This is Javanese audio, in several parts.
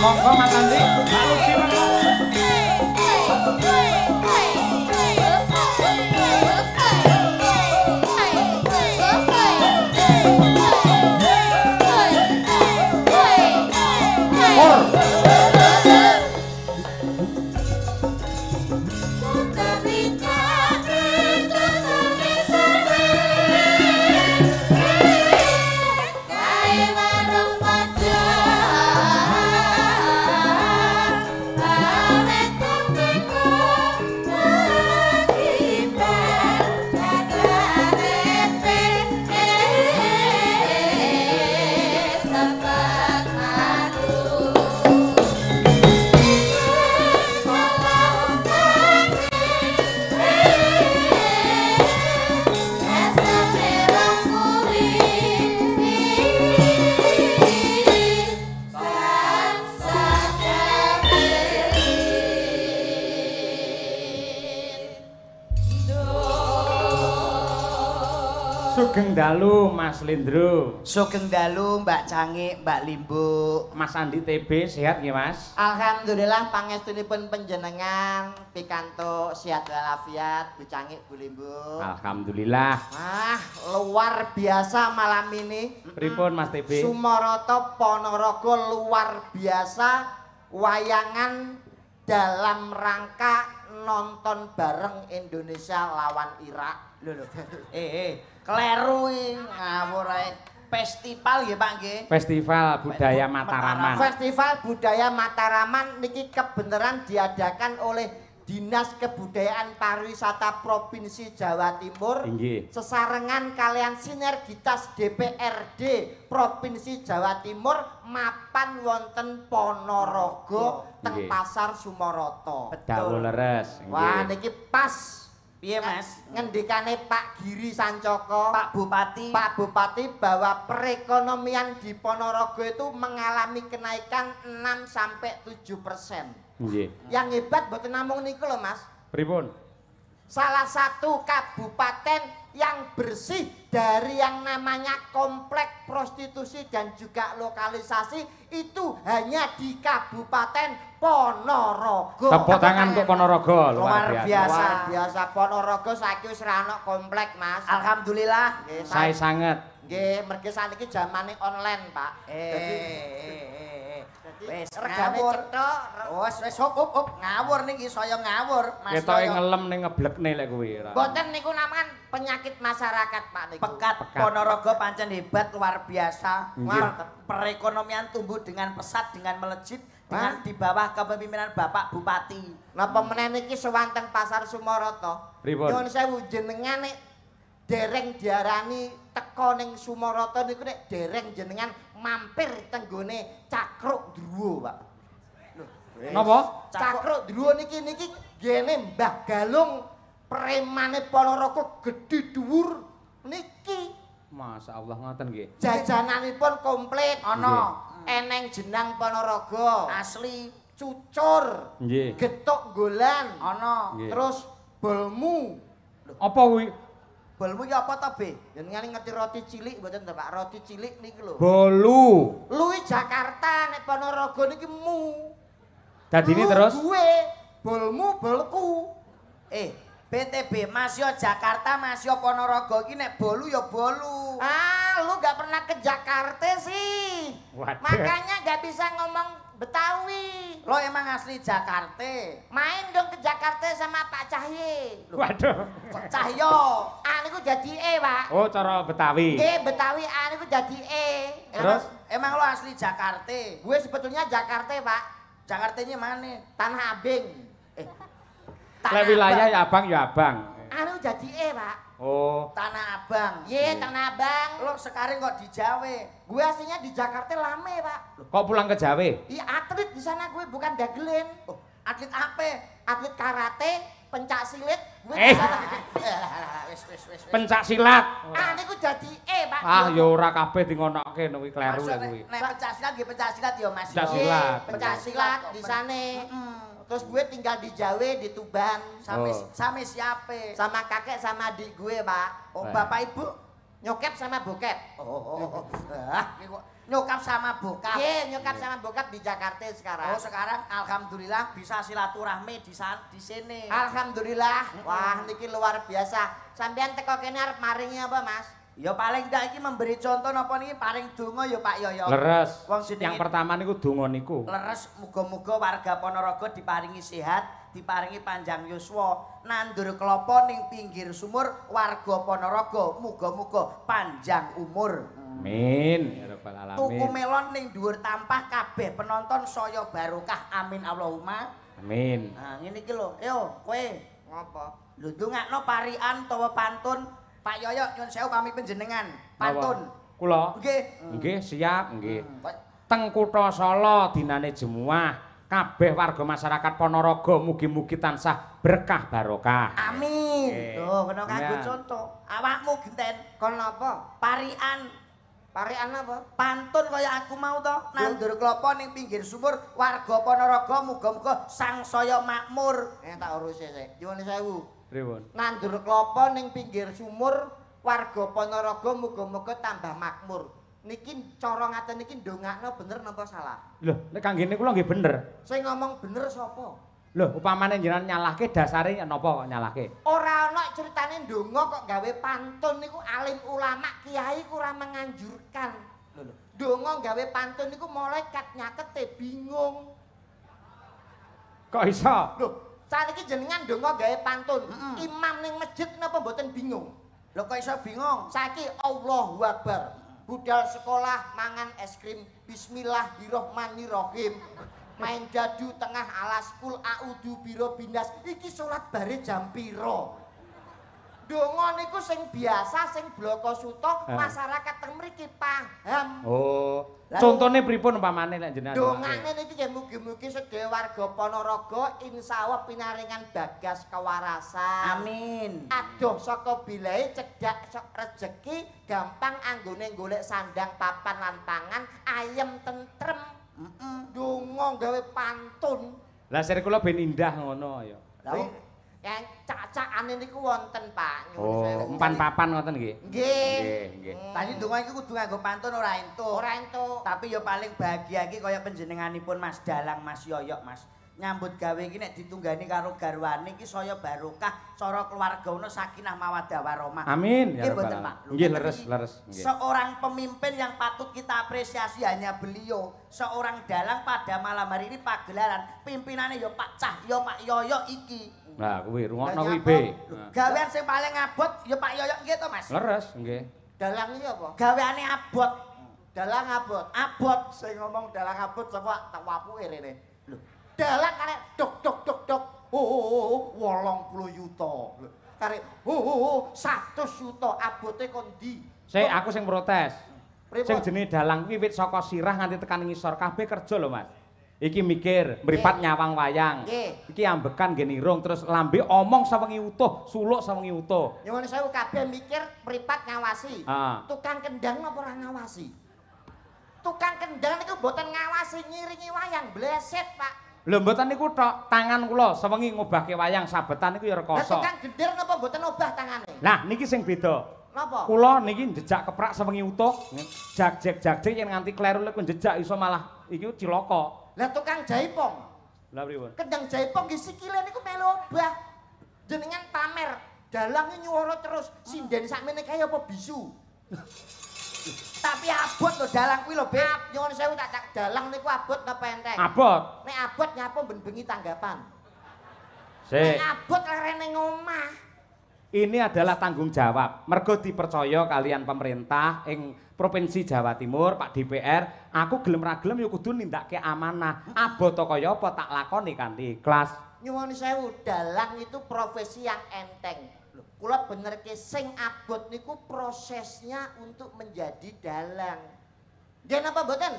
Monggo Mas Andi, Mbak Lucy monggo. Sugeng dalu Mas Lindro. Sugeng dalu Mbak Cangik, Mbak Limbu. Mas Andi TB sehat nggih Mas? Alhamdulillah pangestunipun panjenengan pikantuk sehat walafiat, Bu Cangik, Bu Limbu. Alhamdulillah. Ah, luar biasa malam ini. Pripun Mas TB? Sumaroto Ponorogo luar biasa wayangan dalam rangka nonton bareng Indonesia lawan Irak. Lho. Kleru ngawur ae. Festival nggih Pak nggih. Festival Budaya Mataraman. Festival Budaya Mataraman niki kebenaran diadakan oleh Dinas Kebudayaan Pariwisata Provinsi Jawa Timur. Inggih. Sesarengan kalian sinergitas DPRD Provinsi Jawa Timur mapan wonten Ponorogo teng Pasar Sumaroto. Dawuh leres. Wah niki pas. Piye Mas? Ngendikane Pak Giri Sancoko, Pak Bupati bahwa perekonomian di Ponorogo itu mengalami kenaikan 6-7%. Nggih. Yang hebat mboten namung niku lho Mas. Pripun? Salah satu kabupaten yang bersih dari yang namanya komplek prostitusi dan juga lokalisasi itu hanya di Kabupaten Ponorogo. Tepuk tangan untuk Ponorogo, luar biasa. Luar biasa Ponorogo saiki wis ra ono komplek, Mas. Alhamdulillah. Saya sangat. Nggih, mergi saniki zamane online, Pak. Wis regane cetok. Wis up ngawur niki saya ngawur Mas. Ketoke ngelem ning ngeblekne lek kuwi. Mboten niku namanya penyakit masyarakat Pak niku. Pekat Ponorogo pancen hebat luar biasa. Perekonomian tumbuh dengan pesat, dengan melejit, dengan di bawah kepemimpinan Bapak Bupati. Napa meneh niki sewanten Pasar Sumaroto. Pripun? Nyuwun sewu jenengan nek dereng diarani teka ning Sumaroto niku nek dereng jenengan mampir tenggone Cakruk Druwo, Pak. Napa? Cakruk Druwo niki gene Mbah Galung premane Ponorogo gedhe dhuwur niki. Masyaallah ngoten nggih. Jajananipun komplit ana. Eneng jenang Ponorogo. Asli cucur. Nggih. Getuk golan ana. Terus bolmu. Apa kuwi? Bolmu ki apa to, Be? Jenengan ngerti roti cilik mboten to, Pak? Roti cilik niki lho. Bolu. Luwi Jakarta nek Ponorogo niki mu. Dadine terus duwe bolmu bolku. BTB Mas yo Jakarta, Mas yo Ponorogo iki nek bolu ya bolu. Ah, lu gak pernah ke Jakarta sih. Waduh. Makanya gak bisa ngomong Betawi. Lo emang asli Jakarta. Main dong ke Jakarta sama Pak Cahye. Waduh. Cahyo. Niku jadi Pak. Oh, cara Betawi. Nggih, Betawi niku jadi Terus emang lo asli Jakarta? Gue sebetulnya Jakarta, Pak. Jakartanya mana? Tanah Abang. Lek wilayah ya Abang ya Abang. Anu jadi Pak. Oh. Tanah Abang. Iya, Tanah Abang. Lo sekarang kok di Jawa? Gue aslinya di Jakarta lame, Pak. Kok pulang ke Jawa? Iya, atlet di sana gue bukan dagelin. Oh, atlet apa? Atlet karate, pencak silat. Gue Pencak silat. Niku jadi Pak. Ah, ya ora kabeh dingonokke kuwi kleru lek kuwi. Nek pencak silat nggih pencak silat ya, Mas. Pencak silat. Pencak silat di sana. Terus gue tinggal di Jawa, di Tuban. Sama siapa? Sama kakek sama adik gue, Pak. Oh, bapak ibu? Nyokep sama bokep. Nyokap sama bokap. Nggih, nyokap sama bokap di Jakarta sekarang. Oh, sekarang alhamdulillah bisa silaturahmi di sini. Alhamdulillah. Wah, niki luar biasa. Sampeyan teko kene arep maringi apa, Mas? Ya paling ndak iki memberi contoh napa niki paring donga ya Pak Yoyo. Leres. Wong jenenge Yang pertama niku donga niku. leres muga-muga warga Ponorogo diparingi sehat, diparingi panjang yuswa, nandur klopo ning pinggir sumur warga Ponorogo muga-muga panjang umur. Amin ya rabbal alamin. Tuku melon ning dhuwur tampah kabeh penonton saya barokah amin Allahumma. Amin. Nah ngene iki lho, yo kowe Ngopo? lho ndongakno parian utawa pantun Pak Yoyo nyun sewu pamit panjenengan pantun. Kula. Nggih. Nggih, siap, nggih. Teng Kutha Solo dinane Jemuah, kabeh warga masyarakat Ponorogo mugi-mugi tansah berkah barokah. Amin. Nggih. Tuh kena kanggo Ya. contoh. Awakmu genten Kon napa? parian Parian apa? pantun kaya aku mau to nandur klopo ning pinggir sumur warga Ponorogo muga-muga sangsaya makmur. Tak urusi sik. Nyuwun sewu. Pripun? Nandur klapa ning pinggir sumur warga Ponorogo muga-muga tambah makmur. Niki cara ngaten niki ndongakno bener napa salah? Lho, nek kanggene kula nggih bener. Sing ngomong bener sapa? Lho, upamane jenengan nyalahke dasare napa kok nyalahke? Ora ana critane ndonga kok gawe pantun niku alim ulama kiai kurang menganjurkan. Lho, ndonga gawe pantun niku malaikat nyakete bingung. Kok iso? Lho, saniki jenengan ndonga gawe pantun. Imam ning masjid napa mboten bingung? Lho kok iso bingung? Saiki Allahu Akbar. Budal sekolah mangan es krim. Bismillahirrahmanirrahim. Main dadu tengah alas kul a'udzu birobbinas. Iki salat bare jam pira? Donga niku sing biasa sing bloko suto masyarakat teng mriki paham. Oh. Contone pripun upamane nek jenengan? Dongane niki nggih mugi-mugi sedaya warga Ponorogo insyaallah pinaringan bagas kewarasan. Amin. Adoh saka bilahe cedhak rejeki gampang anggone golek sandang papan lan pangan ayem tentrem. Donga gawe pantun. Lah sir kula ben indah ngono ya. Lah yang cacakane niku wonten Pak. Nyuwun Oh, sewu. empan papan ngoten nggih. Nggih. Nggih. Tadi donga iki kudu nganggo pantun ora entuk. Ora entuk. Tapi ya paling bahagia iki kaya panjenenganipun Mas Dalang, Mas Yoyok, Mas. Nyambut gawe iki nek ditunggani karo garwane iki saya barokah, cara keluarga ono sakinah mawaddah warahmah. Amin ya Nggih mboten, rabbal Pak. alamin. Nggih leres leres nggih. Seorang pemimpin yang patut kita apresiasi hanya beliau. Seorang dalang pada malam hari ini pagelaran pimpinannya ya Pak Cahyo, Pak Yoyo iki. Nah, kuwi rungokno kuwi Lah, be. Gawean sing paling abot ya Pak Yoyo nggih to, Mas? Leres nggih. Dalang iki apa? Gaweane abot. Dalang abot. Abot. Sing ngomong dalang abot sapa tak wapuke rene. Lho, dalang karek dok dok dok dok. Oh, 80 yuta. Karek 100 yuta abote kon ndi? Sik aku sing protes. Pripun? Sing jenenge dalang kuwi wit saka sirah nganti tekan ngisor kabeh kerja lho, Mas. Iki mikir, mripat nyawang wayang. Nggih. Iki ambekan nggih nirung terus lambe omong sawengi utuh, suluk sawengi utuh. Nyuwun sewu kabeh mikir mripat ngawasi. Ah. Tukang kendang napa ora ngawasi? Tukang kendang niku mboten ngawasi ngiringi wayang, bleset, Pak. Lho mboten niku tok, tangan kula sawengi ngobahke wayang sabetan niku ya Lah rekoso. tukang gender napa mboten obah tangane? Lah niki sing beda. Napa? Kula niki njejak keprak sawengi utuh, jag-jag yen nganti kleru lek njejak iso malah iki cilaka. Lah tukang jaipong. Lah pripun? Kendang jaipong nggih sikile niku melu obah. Jenengan pamer, dalang nyuwara terus sinden sakmene kaya apa bisu. Tapi abot lho dalang kuwi lho, Beb. Nyuwun sewu tak dalang niku abot napa enteng? Abot. Nek abot nyapa ben bengi tanggapan. Sik. Nek abot lerene ngomah. Ini adalah tanggung jawab. Mergo dipercaya kalian pemerintah ing Provinsi Jawa Timur, Pak DPR, aku gelem ra gelem ya kudu nindakke amanah. Abot kaya apa tak lakoni kanthi ikhlas. Nyuwun sewu, dalang itu profesi yang enteng. Kula benerke sing abot niku prosesnya untuk menjadi dalang. Nggih napa mboten?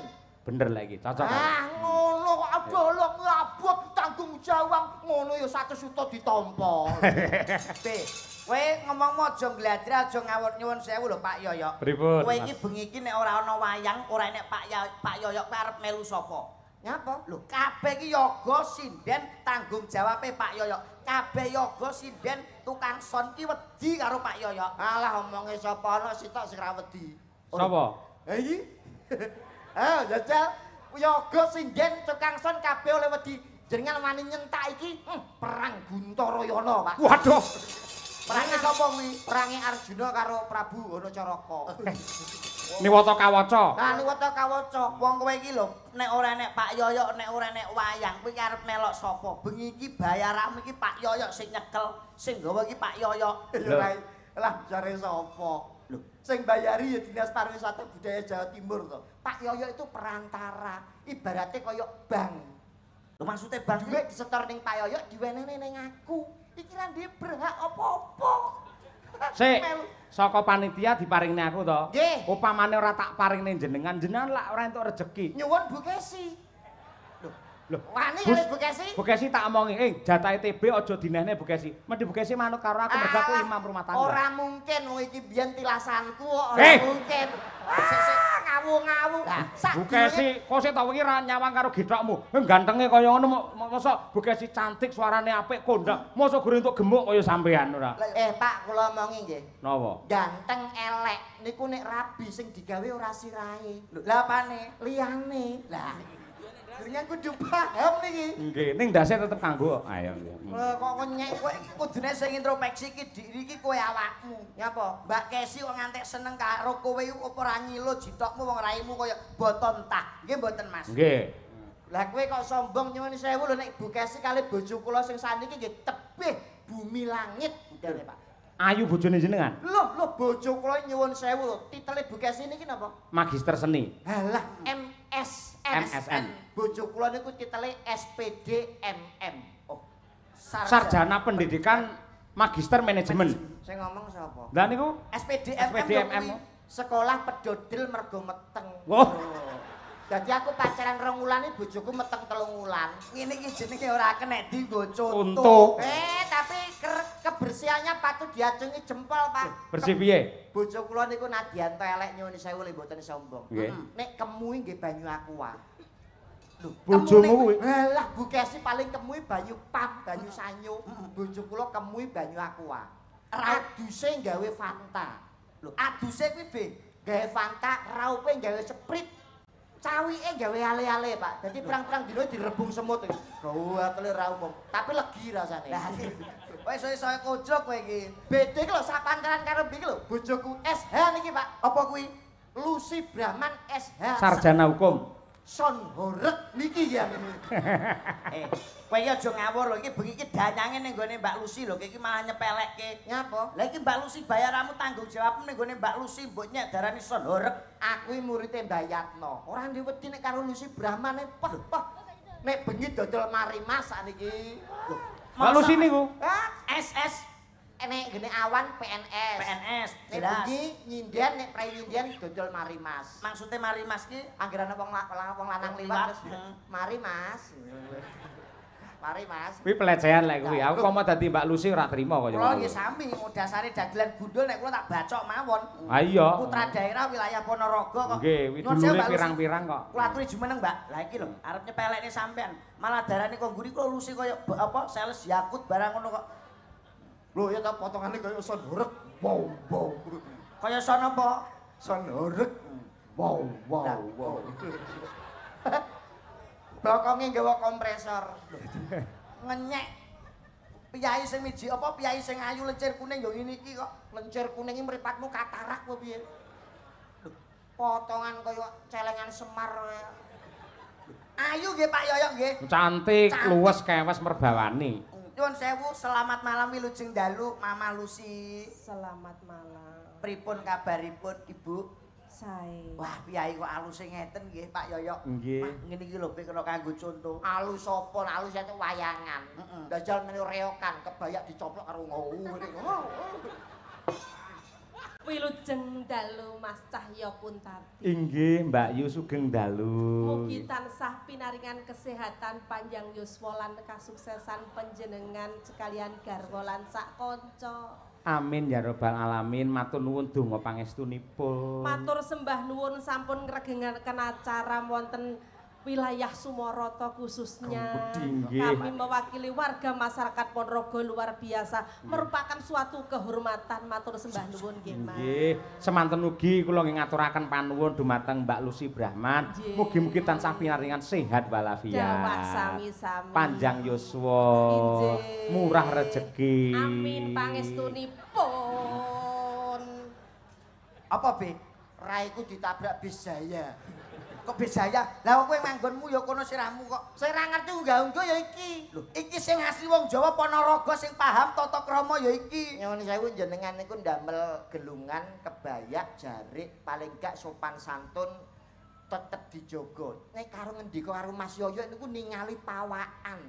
Bener lagi, cocok. Ah ngono kok abolong abot tanggung jawab ngono ya 100 juta ditampa. Be, kowe ngomong aja ngladra aja ngawur nyuwun sewu lho Pak Yoyo. Pripun? Kowe iki bengi iki nek ora ana wayang, ora enek Pak Yoyo kowe arep melu sapa? Nyapa? Lho, kabeh iki yoga sinden tanggung jawabe Pak Yoyo. Kabeh yoga sinden tukang son ki wedi karo Pak Yoyo. Alah omonge sapa ana sitok sing ra wedi. Sapa? Ha iki. Jajal yoga singen tukang son kabeh oleh wedi jenengan wani nyentak iki perang Guntarayana, Pak. Waduh. Perange sapa kuwi? Perange Arjuna karo Prabu Hanacaraka. Niwata kawaca. Nah, niwata kawaca. Wong kowe iki lho, nek ora nek Pak Yoyo, nek ora nek wayang, kowe arep melok sapa? Bengi iki bayaranmu iki Pak Yoyo sing nyekel, sing gawa iki Pak Yoyo. Ya Rai, lah jare sapa? Lho, sing bayari ya Dinas Pariwisata Budaya Jawa Timur to. Pak Yoyo itu perantara, ibaratnya kaya bank. Lho maksudnya bang Duit disetor ning Pak Yoyo diwenehne ning aku. Iki ra duwe berhak apa-apa. Sik, saka panitia diparingne aku to. Nggih. Upamane ora tak paringne jenengan lak ora entuk rejeki. Nyuwun Bu Kesi. Lho, Wani Gus, kali Bu Kesi? Bu Kesi tak omongi, jatahe TB aja dinehne Bu Kesi. Mendhi Bu Kesi manut karo aku mergo aku imam rumah tangga. Ora mungkin wong iki biyen tilasanku kok Eh! ora mungkin. Ngawu-ngawu. Lah, sak Bu Kesi, kok sik tau wingi ra nyawang karo gethokmu. Gantenge kaya ngono mosok Bu Kesi cantik, suarane apik, kondang. Mosok gure entuk gemuk kaya sampean ora. Pak, kula omongi nggih. Napa? Ganteng elek niku nek rabi sing digawe ora sirahe. lho lha apane? Liyane. Lah, jenengan kudu paham niki. Nggih, ning ndase tetep kanggo. Ayo. Kok nyek Kowe iki kudune sing introspeksi iki diri iki kowe awakmu. nyapa? Mbak Kesi kok ngantek seneng karo kowe apa ora nyilo jitokmu wong raimu kaya boton tah. Nggih mboten Mas. Nggih. Lah kowe kok sombong nyuwun sewu lho nek Bu Kesi kali bojo kula sing saniki nggih tebih bumi langit udane Pak. Ayu bojone jenengan. Loh bojo kula nyuwun sewu lho, titele Bu Kesi niki napa? Magister seni. Halah MSN. Bojo kula niku titele SPD MM. Oh. Sarjana Pendidikan Magister Manajemen. Sing ngomong sapa? Lah niku SPDMM. SPDMM. Sekolah pedodil mergo meteng. Oh. Jadi aku pacaran 2 wulan iki bojoku meteng 3 wulan. Ngene iki jenenge ora kenek dienggo contoh. Untuk Tapi kebersihannya patut diacungi jempol, Pak. bersih piye? Bojo kula niku nadyanto elek nyuwun sewu le mboten sombong. Nggih. Nek kemui nggih banyu aqua. Lho, Bojomu kuwi. Lah Bu Kesi paling kemui banyu pam, banyu sanyo. Bojo kula kemui banyu aqua. Aduse gawe Fanta. Lho, aduse kuwi be. Gawe Fanta, raupe gawe Sprite. Cawike gawe ale-ale, Pak. Dadi perang-perang dino direbung semut iki. Gawatle ra umum, tapi legi rasane. Lah kowe iso kocok kowe iki. Bede iki lho sak pantaran karo iki lho, bojoku SH niki, Pak. Apa kuwi? Lucy Brahman SH. sarjana hukum. Son horek niki ya. Kowe iki aja ngawur lho, iki bengi iki danyange ning gone Mbak Lucy lho, iki malah nyepelekke. Nyapa? Lah iki Mbak Lucy bayaranmu tanggung jawabmu ning gone Mbak Lucy mbok nyek darani son horek. Aku iki muridé Mbak Yatno. Ora ndek wedi nek karo Lucy Brahman pah. Nek bengi dodol marimas sakniki. Mbak Lucy niku. SS Nek gene awan PNS. PNS Nek jelas. bengi nyinden nek prai nyinden dodol marimas. Maksudnya mari Mas ki Anggerane wong lanang liwat. Mari Mas. Mari Mas. Kuwi pelecehan lek kuwi. Aku komo dadi Mbak Lucy ora trima kaya kula ngono. nggih sami dasare dagelan gundul nek kula tak bacok mawon. Ha iya. Putra daerah wilayah Ponorogo kok. Nggih, kuwi Nyuwun sewu, dulure Mbak Lucy. pirang-pirang kok. Kula aturi jumeneng, Mbak. Lah iki lho, arep nyepelekne sampean. Malah darane kok mburi kok Lucy kaya apa sales Yakut barang ngono kok. Lho ya ta potongane kaya son horek. Wow. Kaya sono apa? Son horek. Wow. Bokonge nggawa kompresor. Ngenyek. Piyai sing miji apa piyai sing ayu lencir kuning ya ngene iki kok. Lencir kuning iki mripatmu katarak apa piye? Potongan kaya celengan Semar. Ayu nggih Pak Yoyo nggih. Cantik, luwes, kewes merbawani. Nyuwun sewu, selamat malam Wilujeng Dalu, Mama Lucy. Selamat malam. Pripun kabaripun Ibu? Sae. Wah, piyai kok alus ngeten nggih Pak Yoyo. Nggih. Mah, ngene iki lho kena kanggo contoh. Alus apa? Alus itu wayangan. Dajal meni reokan kebayak dicoplok karo ngene. Wilujeng dalu Mas Cahya Kuntardi. Inggih, Mbak Yu sugeng dalu. Mugi tansah pinaringan kesehatan panjang yuswa lan kasuksesan panjenengan sekalian garwa lan sak kanca. Amin ya robbal alamin. Matur nuwun donga pangestunipun. Matur sembah nuwun sampun ngregengaken acara wonten wilayah Sumoroto khususnya. Nggih. Kami mewakili warga masyarakat Ponorogo luar biasa merupakan suatu kehormatan matur sembah nuwun nggih Mas. Nggih, semanten ugi kula ngaturaken panuwun dumateng Mbak Lucy Brahman. Nggih. Mugi-mugi tansah pinaringan sehat walafiat. Dawah sami-sami. Panjang yuswa. Injih. Murah rejeki. Amin pangestunipun. Apa, Be? Raiku ditabrak bis Jaya. Kok bis Jaya? Lah kowe manggonmu ya kono sirahmu kok. Saya ora ngerti unggah-ungguh ya iki. Lho, iki sing asli wong Jawa Ponorogo sing paham tata krama ya iki. Nyuwun sewu jenengan niku ndamel gelungan, kebaya, jarik, paling gak sopan santun tetep dijogo. Nek karo ngendika karo Mas Yoyo niku ningali pawakan.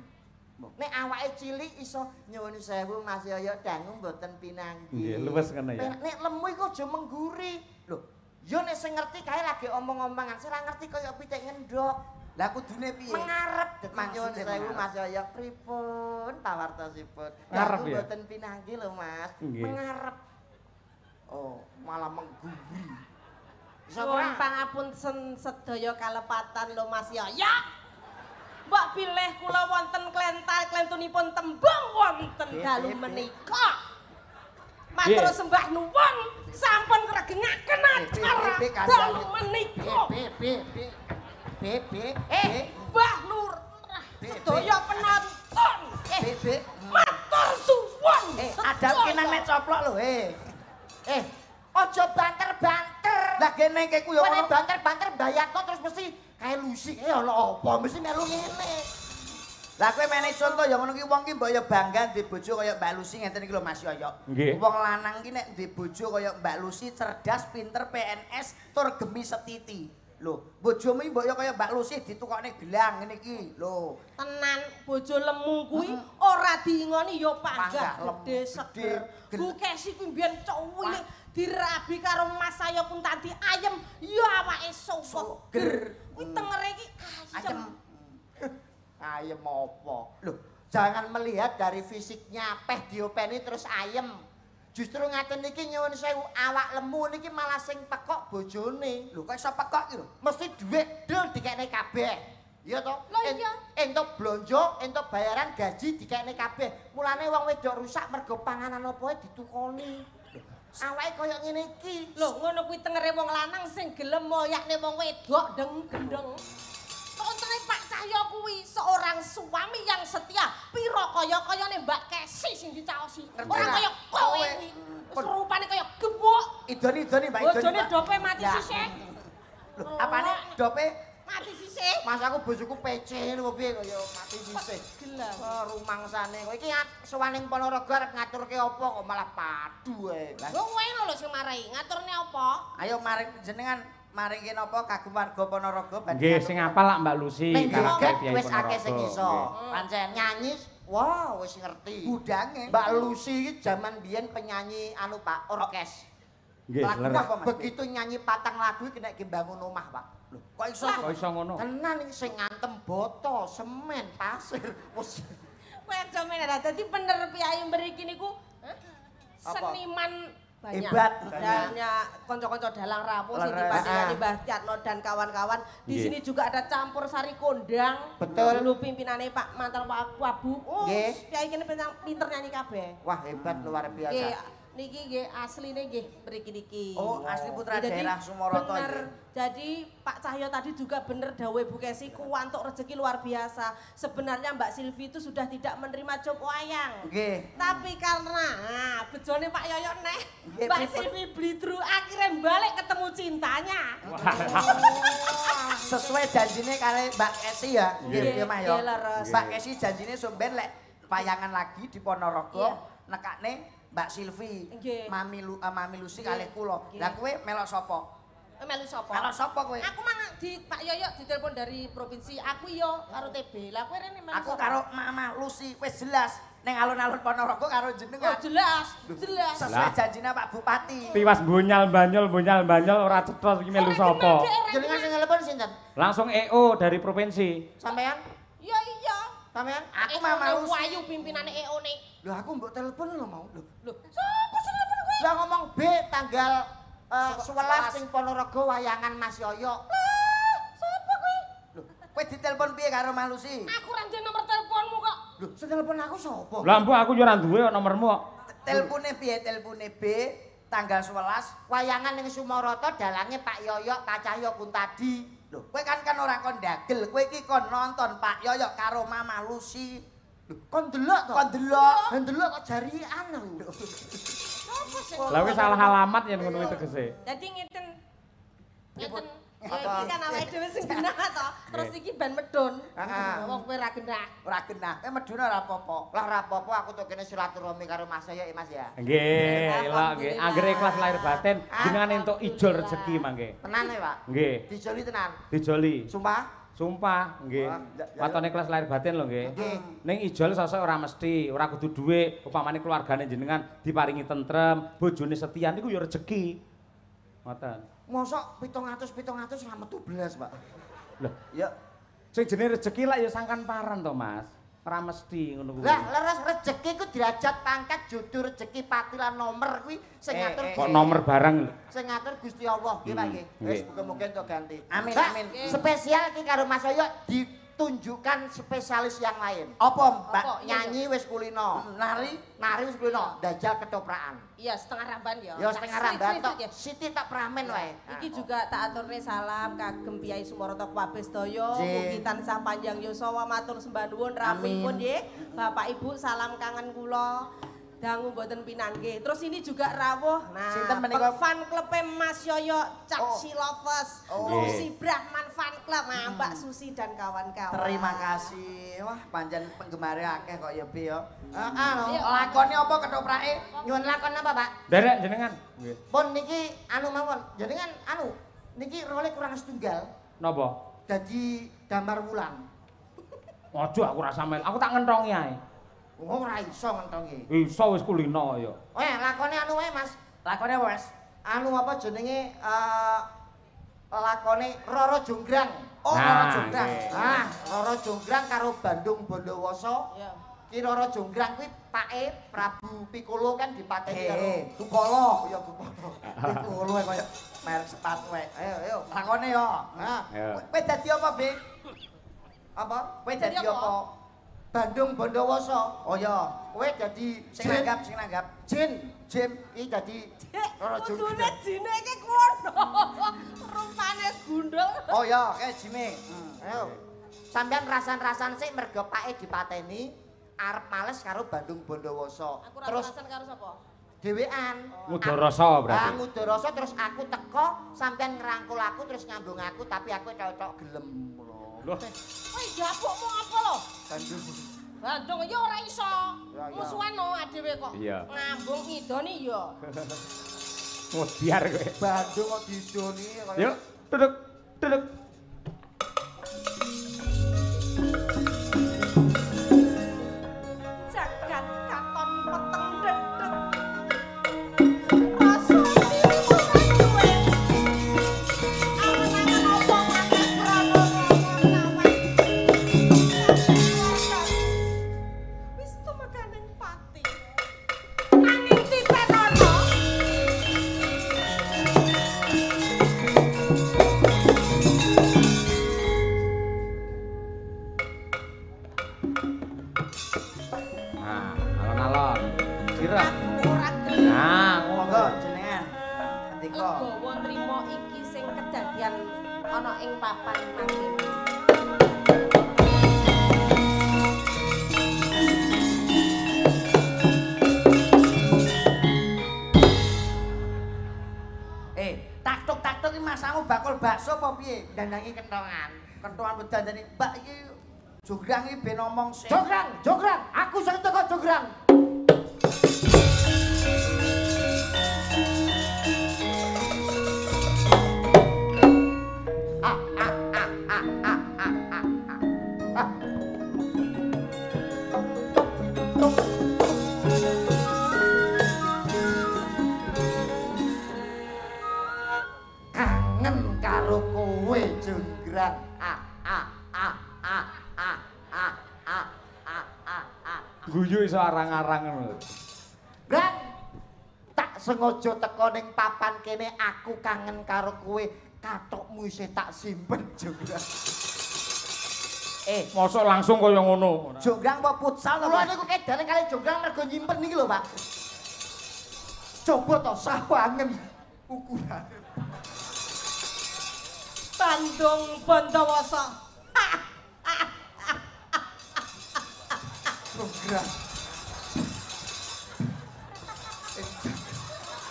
Nek awake cilik iso nyuwun sewu Mas Yoyo dangu mboten pinanggi. Nggih, luwes ngono ya. Nek lemu iku aja mengguri. Lho, yo nek sing ngerti kae lagi omong-omongan, sing ora ngerti kaya pitik ngendhok. Lah kudune piye? Mengarep dadi nyuwun Maksudnya sewu mengarep. Mas Yoyo pripun pawartosipun. Ngarep Dangu ya? mboten pinanggi lho Mas. Nggih. Mengarep. Oh, malah mengguri. Suwun pangapunten sedaya kalepatan lho Mas Yoyo. Mbok bilih kula wonten klentunipun tembung wonten dalu menika. Matur sembah nuwun sampun ngregengaken acara dalu menika. Mbah Nur sedaya penonton. Be. Matur suwun. Ada kinang nek coplok lho, Aja banter-banter. Lah kene iki ku ya Kowe ngono. banter-banter bayatno terus mesti kae Lucy ana apa mesti melu ngene. Lah kowe menehi contoh ya ngono ki wong ki mbok ya bangga duwe bojo kaya Mbak Lucy ngeten iki lho Mas Yoyo. Nggih. Wong lanang ki nek duwe bojo kaya Mbak Lucy cerdas, pinter, PNS, tur gemi setiti. Lho, bojomu iki mbok ya kaya Mbak Lucy ditukokne gelang ngene iki. Lho. Tenan bojo lemu kuwi ora diingoni ya panggah Panggah, gede lem, seger. gede, Bu Kesi kuwi mbiyen cuwilik dirabi karo Mas saya pun tadi ayem ya awake sopot. Seger. Kuwi tengere iki ayem. Ayem apa? Loh, jangan melihat dari fisiknya peh diopeni terus ayem. Justru ngaten iki nyuwun sewu awak lemu niki malah sing pekok bojone. Lho kok iso pekok iki lho. Mesti dhuwit dul dikekne kabeh. Iya toh? Lah iya. Entuk blonjo, entuk bayaran gaji dikekne kabeh. Mulane wong wedok rusak mergo panganan apa ae ditukoni. Awake koyo ngene iki. Lho ngono kuwi tengere wong lanang sing gelem moyakne wong wedok deng-gendeng. Kontene Pak Cahyo kuwi seorang suami yang setia. Piro kaya-kayane Mbak Kesi sing dicaosi. Ora kaya kowe kuwi. Wis rupane kaya gembok. Idoni Mbak Idoni. Bojone Pak. dope mati Lah. sisih. Lho, apane dope? Mati sisih. Mas aku bojoku PC lho piye kaya mati sisih. Gelang. Oh, rumangsane. Kowe iki sowaning Ponorogo arep ngaturke apa kok malah padu ae. Lho kowe lho sing marahi. Ngaturne apa? Ayo mari jenengan maringi napa kagem warga Ponorogo Nggih, sing apal lak Mbak Lucy. Ning karakter joget Kyai wis akeh sing Ponorogo. iso. Nggih. Pancen nyanyi wah wis ngerti. budange. Mbak Lucy iki jaman biyen penyanyi anu Pak, orkes. Nggih, Lagu leres. apa, Mas? Begitu nyanyi patang lagu iki nek bangun omah, Pak. Lho, kok iso Kok iso ngono? Tenan iki sing ngantem boto, semen, pasir. Wes Kowe aja meneh dadi bener piyayi mriki niku seniman banyak. Hebat. Banyak kanca-kanca dalang rapuh sing Leres. dipandhani Mbah Yatno dan kawan-kawan. Di Nggih. sini juga ada campur sari kondang. Betul. Dulu pimpinane Pak Mantan Wabu. Oh, Nggih. piyayi kene pinter nyanyi kabeh. wah hebat luar Nggih, biasa. niki nggih asline nggih mriki niki. Oh, asli putra Jadi, daerah Sumoroto bener. iki. Jadi Pak Cahyo tadi juga bener dawuh Bu Kesi kuwantuk rezeki luar biasa. Sebenarnya Mbak Silvi itu sudah tidak menerima job wayang. Nggih. Tapi karena bejone Pak Yoyo neh, Nggih, Mbak pripun? Silvi blidru akhirnya balik ketemu cintanya. Sesuai janjine kali Mbak Kesi ya. Nggih, Nggih, Mas yo. nggih, leres. Mbak Kesi janjine somben lek wayangan lagi di Ponorogo Iya. nekakne Mbak Silvi, Nggih. Mami Lucy Nggih. kalih kula. Nggih. Lah kowe melok sapa? Melu sapa? Melok sapa kowe? Aku mang di Pak Yoyo ditelepon dari provinsi. Aku yo karo TB. Lah kowe rene melu Aku sapa? karo Mama Lucy wis jelas ning alun-alun Ponorogo karo Oh, jenengan. jelas, jelas. Sesuai Lah. janjine Pak Bupati. Tiwas bonyal banyol ora cetha iki melu sapa. Jenengan sing telepon sinten? Langsung EO dari provinsi. Sampean? Iya iya. Sampean? Aku Mama Lucy. Wayu pimpinane EO nih. Lho aku mbok telepon lho mau. Lho. Loh, sapa sing telepon kowe? Lah ngomong B tanggal 11 sing Ponorogo wayangan Mas Yoyo. Sapa kowe? Lho, Kowe ditelepon piye karo Malusi? Aku ra ndek nomor teleponmu kok. Lho, sing telepon aku sapa? Lah mbok aku yo ora duwe kok nomormu kok. Telepone piye? Telepone B tanggal 11. Wayangan ning Sumarata dalange Pak Yoyok, Pak Cahyo Kuntadi. Lho, kowe kan ora kon dagel, kowe iki kon nonton Pak Yoyok karo Mama Lucy. Lho, kon delok to? Kon delok. Lah delok kok jarian lho. Apa sing Lah wis salah alamat yen ngono kuwi tegese. Dadi ngeten. Ngeten. Apa? Iki kan awake dhewe sing genah to. Terus iki ben medun. Heeh. Wong kowe ra genah. Ora genah. Kowe medune ora apa-apa. Lah ora apa-apa aku tok kene silaturahmi karo Mas Yoyok Mas ya. Nggih, lho nggih. Anggere ikhlas lahir batin jenengan entuk ijol rezeki mangke. Tenan ya, Pak? Nggih. Dijoli tenan. Dijoli. Sumpah. Sumpah, nggih. Watone kelas lahir batin lho nggih. Nggih. Ning ijol sosok ora mesti, ora kudu dhuwit. Upamane keluargane jenengan diparingi tentrem, bojone setia niku ya rezeki. Ngoten. Mosok 700 ora metu blas, Pak. Lah, Ya, sing jenenge rezeki lak ya sangkan paran to, Mas. Ora mesti ngono kuwi. Lah, leres rezeki ku derajat pangkat jodoh rezeki pati lan nomor kuwi sing ngatur Kok nomor barang lho. sing ngatur Gusti Allah nggih Pak nggih. Nggih. Wis muga-muga entuk ganti. Amin, Mbak, amin. Spesial iki karo Mas Yoyok ditunjukkan spesialis yang lain. apa, Mbak? Apa? Nyanyi wis kulino, Nari? nari wis kulino, dajal ketoprakan. Iya, setengah ramban ya. Ya setengah ramban tok. ya. Siti tak pramen wae. Iki juga tak aturne salam kagem Kyai Sumarata kabeh sedaya. Nggih. Mugi tansah panjang yuswa matur sembah nuwun rampipun nggih. Bapak Ibu salam kangen kula. Dangu mboten pinanggih. Terus ini juga rawuh. Nah, Sinten menika? fan klub Mas Yoyok Caksi Lovers. Oh. Susi Brahman fan club. Nah, Mbak Susi dan kawan-kawan. Terima kasih. Wah, pancen penggemare akeh kok ya, Bi ya. Heeh lho. Ayo. Lakone apa ketoprak? Nyuwun lakon apa, Pak? Derek jenengan. Nggih. Pun niki anu mawon. Jenengan anu niki role kurang setunggal Napa? dadi damar wulan. Ojo aku ora sampean. Aku tak ngentongi ae. Oh, ora iso ngentongi. Iso wis kulino ya. Lakone anu wae, Mas. Lakone apa, Mas? Anu apa jenenge lakone Roro Jonggrang. Oh, Nah, Roro Jonggrang. nggih. Ah, Roro Jonggrang karo Bandung Bondowoso. Ya. Ki Roro Jonggrang kuwi pake Prabu Piccolo kan dipateni karo Tupolo. ya Bupolo. Tupolo kaya merek sepatu wae. Ayo. Lakone yo. Nah, Ya. Kowe dadi apa, Bi? apa? Kowe dadi Dadi apa? apa? Bandung Bondowoso. Oh ya, Kowe dadi sing nanggap, sing nanggap. Jin. Jim. Iki dadi Dek, Roro kudune Jonggrang. jine iki kuwono. Rupane gundul. Oh ya, kayak Jimmy. Ayo. Sampeyan rasan-rasan sik mergo pake dipateni arep males karo Bandung Bondowoso. Aku ra Terus rasan karo sapa? dhewean. Mudarasa berarti. Mudarasa terus aku teko sampeyan ngerangkul aku terus nyambung aku tapi aku cocok gelem lho. Loh, Kowe dapukmu apa lho? Bandung. Bandung ya ora iso. Ya, ya. Musuhan no adewe kok. Iya. Ngambung idoni ya. modiar kowe. Bandung kok didoni kaya Yuk, duduk, duduk. Jagat katon peteng dedeg. Rasa dirimu kan duwe. Angan-angan apa mangan krana ngomong wis tumekaning pati. Nanging titen ana. Nah, alon-alon. Sira. Aku ora gelem. Nah, Monggo ngono. jenengan. Ketika Nggawa nrimo iki sing kedadian ana ing papan mangke. taktuk iki masamu bakul bakso apa piye? dandangi kentongan. Kentongan bedandani, Mbak iki Jograng iki ben ngomong sing. Jograng, aku sing teko Jograng. Kangen karo kowe Jograng. Guyu iso arang-arang ngono. Grang, tak sengaja teko ning papan kene aku kangen karo kowe. Kathokmu isih tak simpen Jograng. Mosok langsung kaya ngono. Jonggrang apa futsal to? Kula niku kedane kali jonggrang mergo nyimpen niki lho, Pak. Coba to sawangen ukuran. Bandung Bondowoso. Jonggrang.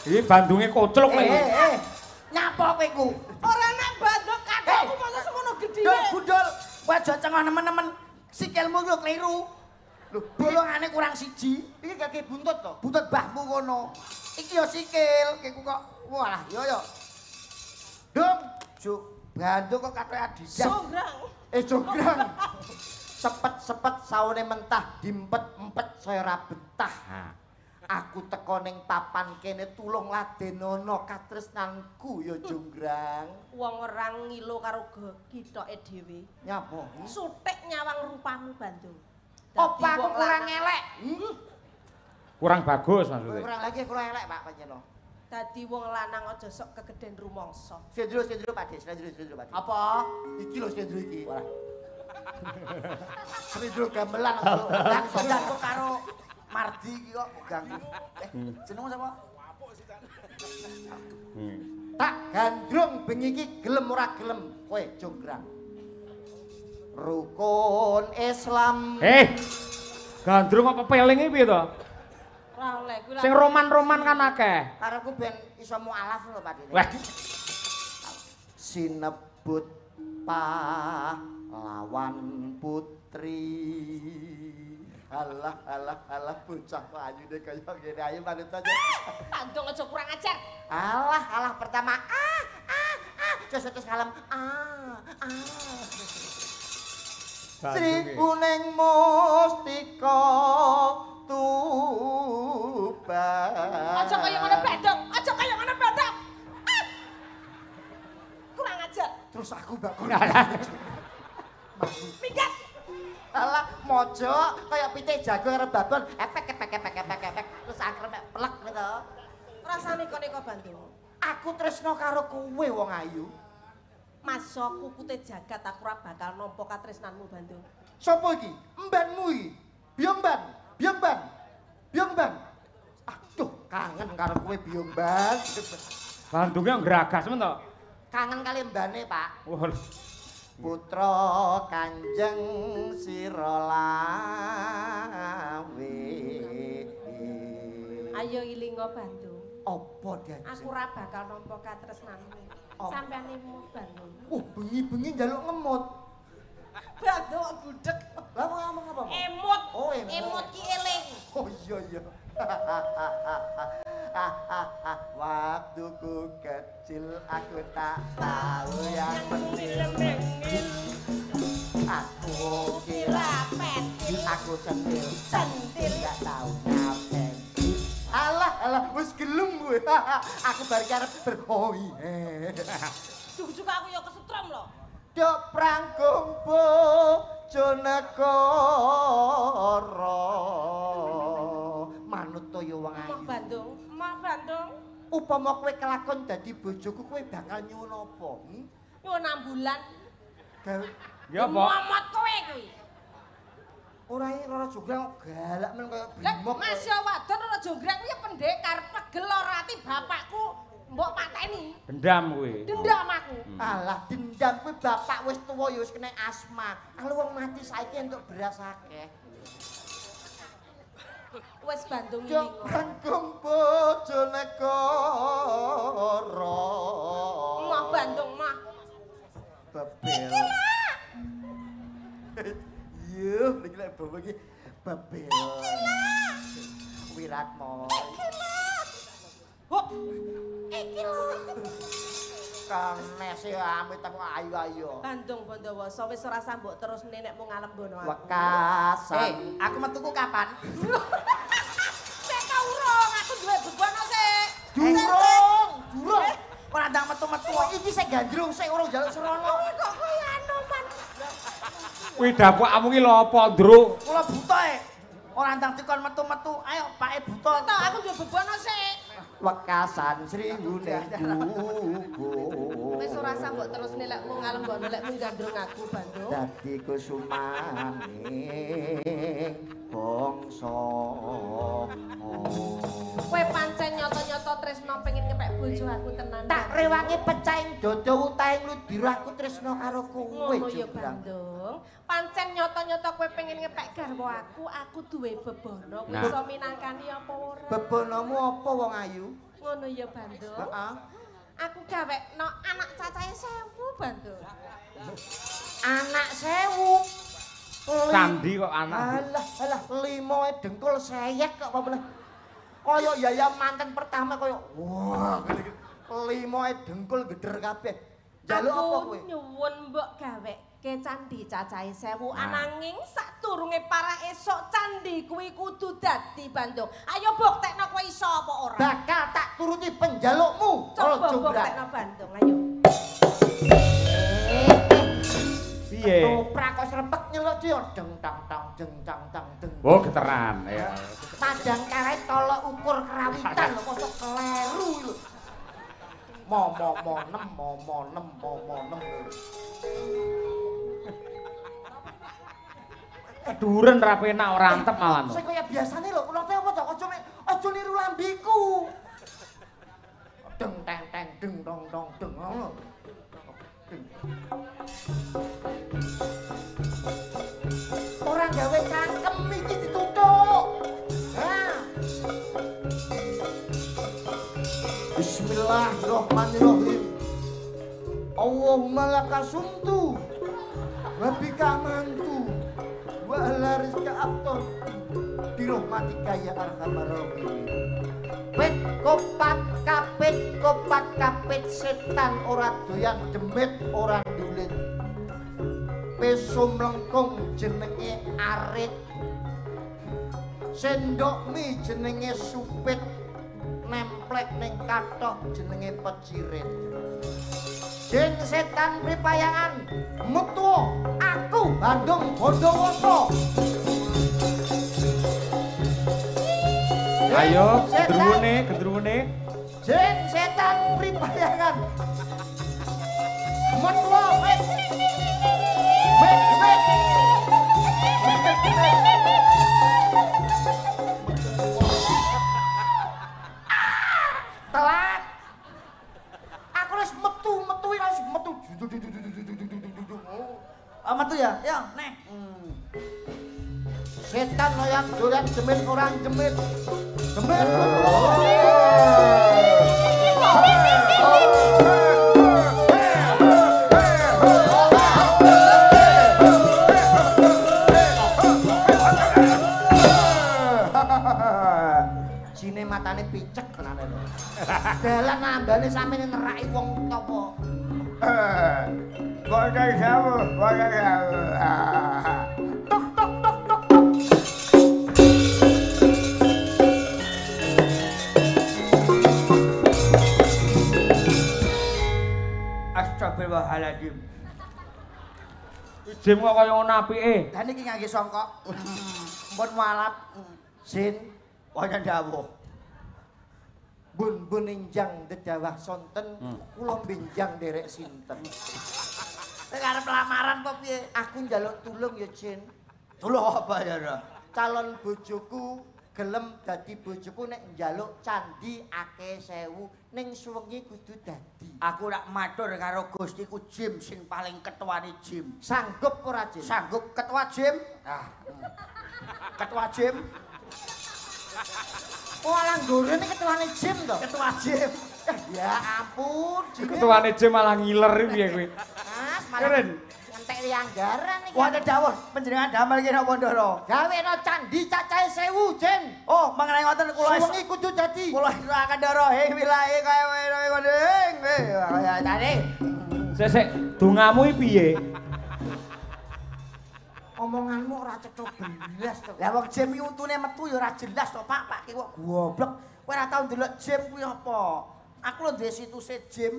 Iki bandunge kocluk lho. Nyapa kowe ku? Ora nek Bandung kakakku masa semono gedhe. Dol budol, kowe aja cengok nemen-nemen. Sikilmu yo kliru. Lho, bolongane kurang siji. Iki kaki buntut to. Buntut mbahmu ngono. Iki yo sikil, kiku kok walah yo. Dong, juk Bandung kok katoke adijah. Jonggrang. Jonggrang. Sepet-sepet saune mentah, dimpet-empet saya ora betah. Aku teko ning papan kene tulung ladenono katresnanku ya jonggrang. Wong ora ngilo karo gitoke dhewe. Nyapa? Sutik nyawang rupamu Bandung. Apa aku kurang elek? Kurang bagus maksudnya. Kurang lagi kurang elek Pak Panjenengan. Dadi wong lanang aja sok kegeden rumangsa. Sendro Pak Des, sendro Pak Des. Apa? Iki lho sendro iki. Walah. Sendro gamelan Langsung kok karo Mardi iki kok ganggu. Jenengmu sapa? Tak gandrung bengi iki gelem ora gelem kowe jonggrang. Rukun Islam. Gandrung apa pelinge piye to? Ora oleh kuwi. Sing roman-roman kan akeh. Karepku ben iso mualaf lho Pak Des. Wah. Sinebut pahlawan putri. Alah bocah ayune kaya ngene ayo manut aja. Bandung aja kurang ajar. Alah pertama terus kalem Sri kuning mustika tuban. Aja kaya ngono Bandung, aja kaya ngono Bandung. Kurang ajar. Terus aku bakon. Minggat. Alah mojo kaya pitik jago arep babon efek terus akrem pelek gitu. Rasane kok Bandung. Aku tresno karo kowe wong ayu. Masa kukute jagat aku ora bakal nampa katresnanmu Bandung. Sopo iki? Mbanmu iki. Biongban. Aduh, kangen karo kowe Biongban. Bandunge ngragas men to. Kangen kali mbane, Pak. Wah. Putra Kanjeng Sirolawe. Ayo ilinga Bandung. Apa Dajeng? Aku ora bakal nampa katresnanmu. Sampeyan imut Bandung. Bengi-bengi njaluk ngemut. Bandung budek. Lah ngomong apa? Emut. Oh, emut. Emut ki eling. Oh iya. Waktuku kecil aku tak tahu yang penting. Aku kira pentil. Aku centil gak tahu ngapain. Alah wis gelem kowe. Aku bar karep berhoi. Juga aku ya kesetrum lho. Dok prangkung bojo negara. Manut to ya wong ayu. Mak Bandung. Upama kowe kelakon dadi bojoku kowe bakal nyuwun apa? Nyuwun ambulan. Gawe Ya apa? Momot kowe kuwi. ora ora jonggrang galak men kaya Lah brimok. Mas ya wadon ora jonggrang kuwi pendekar pegel ora ati bapakku mbok pateni. Dendam kuwi. Dendam aku. Alah dendam kuwi bapak wis tuwa ya wis kena asma. Kalau wong mati saiki entuk beras akeh. Wis Bandung Cok iki. kangkung bojo negara. Mah Bandung mah. Bebel. Yuh, iki lek bawa iki bebel. Wiratmo. Hop. Iki lho. Kanes ya amit aku ayu-ayu. Bandung Bondowoso wis ora sambok terus nenekmu ngalembono aku. Wekasan. Aku metuku kapan? Sik urung aku duwe bebono sik. Durung. Ora ndang metu-metu. Iki sik gandrung sik urung njaluk serono. Kok kaya anoman. Kuwi dapukmu ki lho apa, Ndruk? Kula buta e. Ora ndang dikon metu-metu. Ayo, Pak e buta. Tok aku duwe bebono sik. Wekasan sringune buku. Wis ora usah mbok terus nelekmu ngalem mbok nelekmu gandrung aku Bandung. Dadi kusumaning bangsa. Kowe pancen nyata-nyata tresno pengen ngepek bojo aku tenan. Tak rewangi pecahing dodo utahe ngludira aku tresno karo kowe. Ngono ya Bandung. Pancen nyata-nyata kowe pengen ngepek garwa aku duwe bebono. Kowe iso minangkani apa ora? Bebonomu apa wong ayu? Ngono ya Bandung. Heeh. Aku gawekno anak cacahe 1000 Bandung. Anak 1000. Candi kok anak. Alah, limoe dengkul seyek kok apa boleh. Kaya yaya manten pertama kaya wah ngene iki. Limoe dengkul geder kabeh. Jaluk apa kowe? Aku nyuwun mbok gaweke candi cacahe 1000 ananging sadurunge parah esuk candi kuwi kudu dadi Bandung. Ayo buktekno kowe iso apa ora? Bakal tak turuti penjalukmu. Coba Ojo buktekno Bandung, ayo. Piye? Toprak kok srepek nyeluk dia deng tang tang deng tang tang deng. Oh, geteran ya. Padang karet tolok ukur kerawitan lho kok kleru lho. Mo nem Duren ra penak ora antep malah. Sing kaya biasane lho, kula teh apa to aja niru lambiku. Deng teng teng deng dong dong deng ngono. Ora gawe cangkem iki dituthuk. Nah. Bismillahirrahmanirrahim. Allahumma lakasumtu wa bika amantu wa ala rizka aftar birahmatika ya arhamar rahimin. Kopat kapit setan ora doyan demit ora ndulit. Peso mlengkung jenenge arit. Sendok mi jenenge supit. Nemplek ning kathok jenenge pecirit. Jin setan pripayangan metu aku Bandung Bondowoso. Ayo, gendruwune. Jin setan pripayangan metu wit. Telat. Aku wis metu. Metu ya? Ya, neh. Setan loyak doyan demit orang demit. Demit. Sine matane picek tenane lho. Dalan ambane sampeyan neraki wong topo. Bodoh jauh. Tok. Astagfirullahaladzim. Jim kok kaya ngono apike. Dan iki ngangge songkok. Mbon mualaf. Sin Wanya dawuh. bun injang dedawah sonten kula benjang derek sinten. Nek arep lamaran apa piye? Aku njaluk tulung ya, Jin. Tulung apa ya, Ra? Calon bojoku gelem dadi bojoku nek njaluk candi akeh 1000 ning suwengi kudu dadi. Aku nak matur karo Gustiku Jim sing paling ketuane Jim. Sanggup ora, Jin? Sanggup ketua Jim? Ah. Ketua Jim? Oh, alang gorene ketuane Jim to? Ketua Jim. Ya ampun, Jin. Ketuane Jim malah ngiler piye kowe. Mas, malah Keren. ngentek li anggaran iki. Wonten dawuh panjenengan damel ki napa Ndara? Gaweno candi cacahe 1000, Jin. Oh, mengenai ngoten kula Suwengi kudu dadi. kula israhaken Ndara wilahe kaya ngono kaya tadi. Sesek dongamu iki piye? Omonganmu ora cetha belas to. Lah wong Jim iki untune metu ya ora jelas to, Pak. Pak ki kok goblok. Kowe ora tau ndelok Jim kuwi apa? Aku lho duwe situse Jim.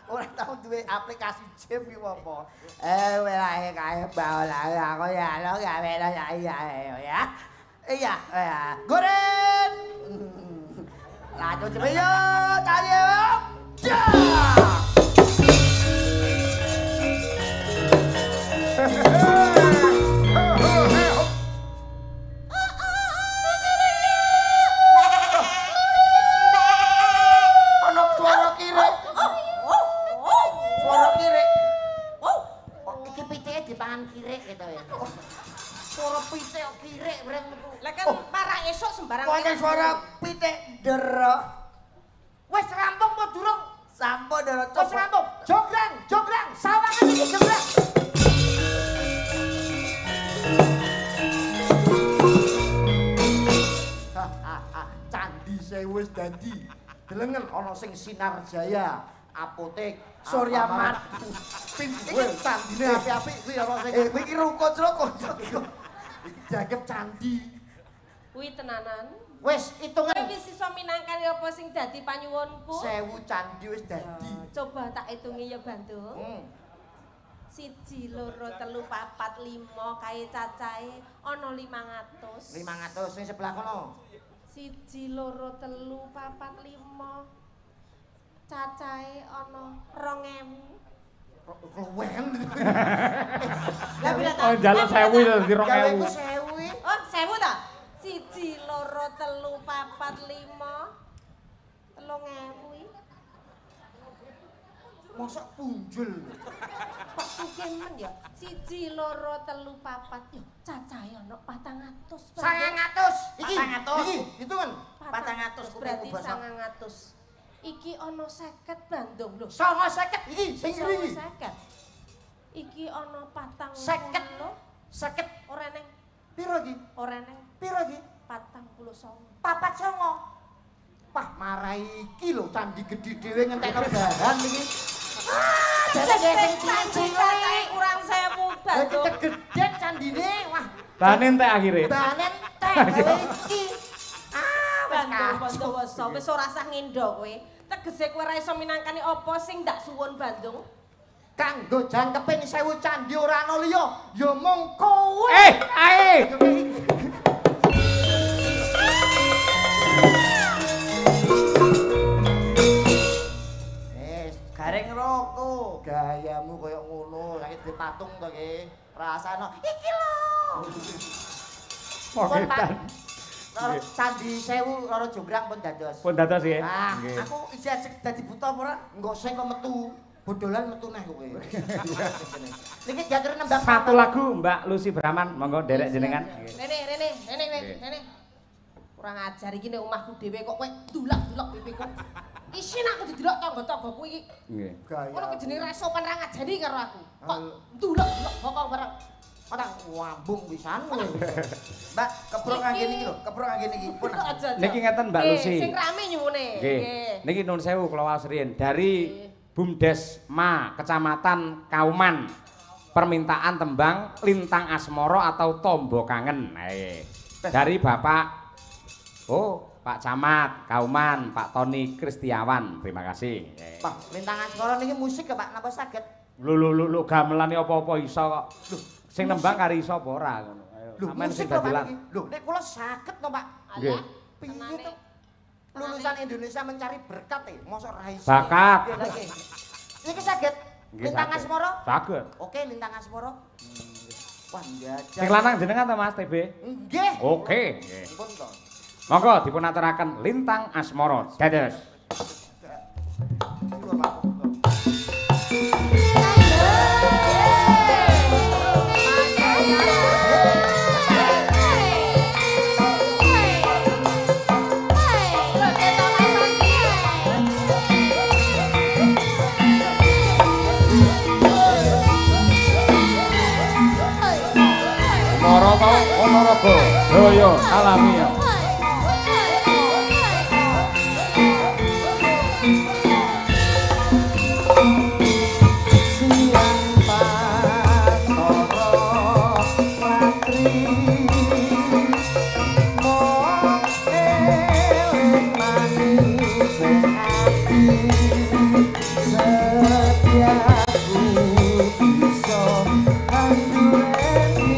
Ora tau duwe aplikasi Jim ki apa. Wilahe kae baolahe aku ya lo gawe ya. Iya, goreng. Lanjut cepet yo, tadi yo. Ono suara kiri. Suara kiri. Iki pitike dipangan kiri gitu ya. Suara pitik kok kiri breng metu. Lah kan marah esuk sembarang. Kok ada suara pitik derok. Wis rampung apa durung? Sampun derok. Wis rampung. Jograng, sawangan iki jograng. Candi Sewu wis dadi. Delengen ana sing Sinar Jaya, Apotek, Suryamat. Kuwi candine apik-apik kuwi ana sing Kowe iki ruko-ruko. iki jagep candi. Kuwi tenanan. Wis itungan Kowe wis iso minangkani apa sing dadi panyuwunku? 1000 candi wis dadi. Coba tak hitungi ya Bandung. 1, 2, 3, 4, 5 kae cacahe ana 500. 500 sing sebelah kono. 1, 2, 3, 4, 5 cacahe ana 2000. Keluwen. Lah pira ta? Oh, njaluk 1000 ya dadi Gaweku 2000. 1000. Oh, 1000 ta? 1, 2, 3, 4, 5 3000 iki. Mosok punjul. Kok suken men ya? 1, 2, 3, 4 yo cacahe ana 400. 900. Iki 400. Iki hitungan. 400 berarti kuku basa. 900. Iki ana 50 Bandung lho. 950 iki sing iki. 50. Iki ana 40. 50. Ora neng, Piro iki? ora neng Piro iki? 49. 49. Pah marai iki lho candi gedhe dhewe ngentekno bahan iki. Jadi sing cilik kurang 1000 Bandung. Kegedhet candine. Wah, Bahane entek akhire. bahane entek gawe iki. Bandung wis ora usah ngendho kowe. Tegese kowe ora iso minangkani apa sing ndak suwun Bandung. Kanggo jangkeping 1000 candi ora ana liya, ya mung kowe. Ae. Gareng roko. Gayamu koyo ngono, saiki dipatung to ki. Rasane iki lho. Poketan. Candi 1000 Roro Jonggrang pun dados. Pun dados ya. Ah, Nggih. Aku ijazah dadi buta apa ora? Engko sing kok metu. Bodolan metu neh kowe. Niki diatur nembang Satu lagu Mbak Lucy Brahman, monggo derek jenengan. Nggih. Rene. Kurang ajar iki nek omahku dhewe kok kowe dulak-dulak pipiku. Isin aku didelok tangga-tanggaku iki. Nggih. Ngono ki jenenge ra sopan ra ngajari karo aku. Kok dulak-dulak bokong bareng. Otang wambung pisan kowe. Mbak, keprok ngangge niki lho, keprok ngangge niki. Pun. Aja. Niki ngeten Mbak Lucy. Sing rame nyuwune. Nggih. Niki nuwun sewu kula waos riyin dari Bumdes Ma Kecamatan Kauman. Permintaan tembang Lintang Asmara atau Tombo Kangen. Dari Bapak Pak Camat Kauman, Pak Tony Kristiawan. Terima kasih. Pak, Lintang Asmara niki musik ya Pak, napa saged? Lho gamelane apa-apa iso kok. Lho, sing nembang kari iso apa ora ngono. Ayo, Lho, sampean musik sing lho Pak dadilan. niki. Lho, nek kula saged to Pak. Nggih. Piye to? Lulusan Indonesia mencari berkat mosok ra iso. Bakat. Iki saged Nggih, Lintang saged. Asmara? Saged. Oke, Lintang Asmara. Wah, njajal. Sing lanang jenengan ta Mas TB? Nggih. Oke, nggih. Pun to. Monggo dipun aturaken Lintang Asmara. Dados. Lur Pak. Moroto Ponorogo Jaya alami. Setiaku bisa andureni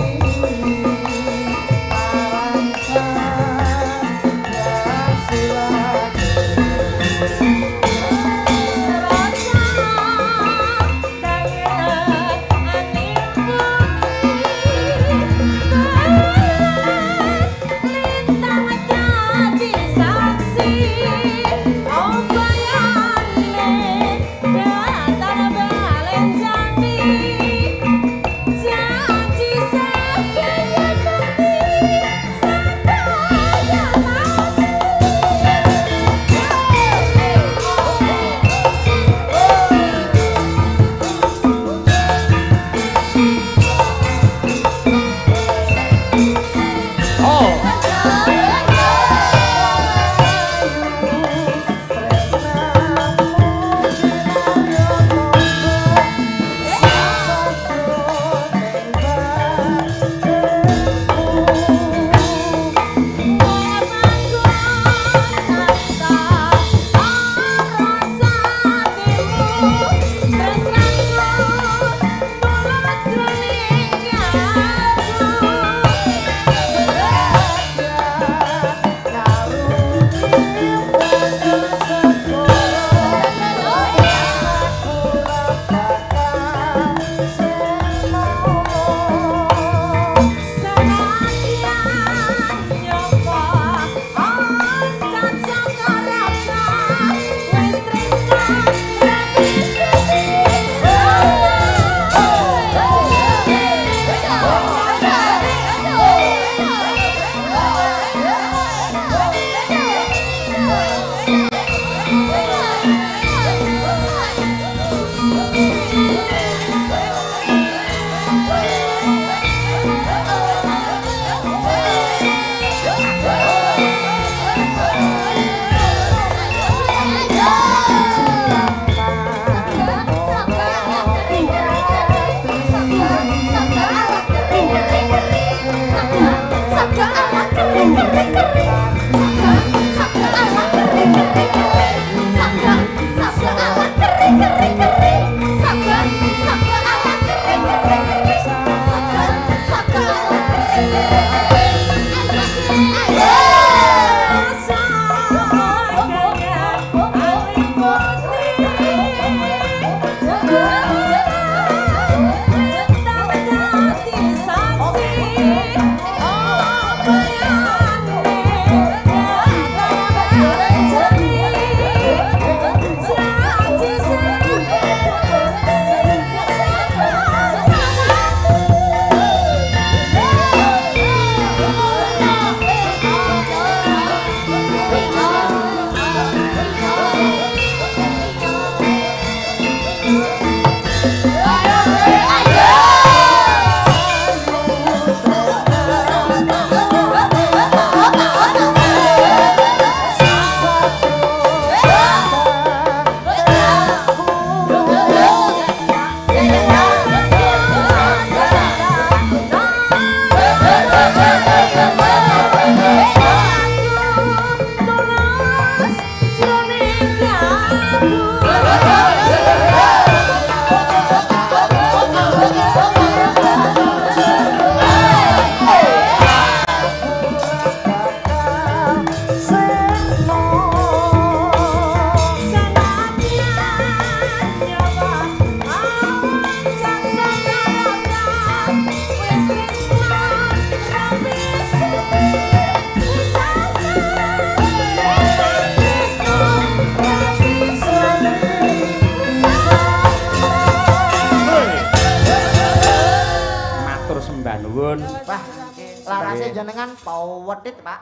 Tasih jenengan pawedit, Pak.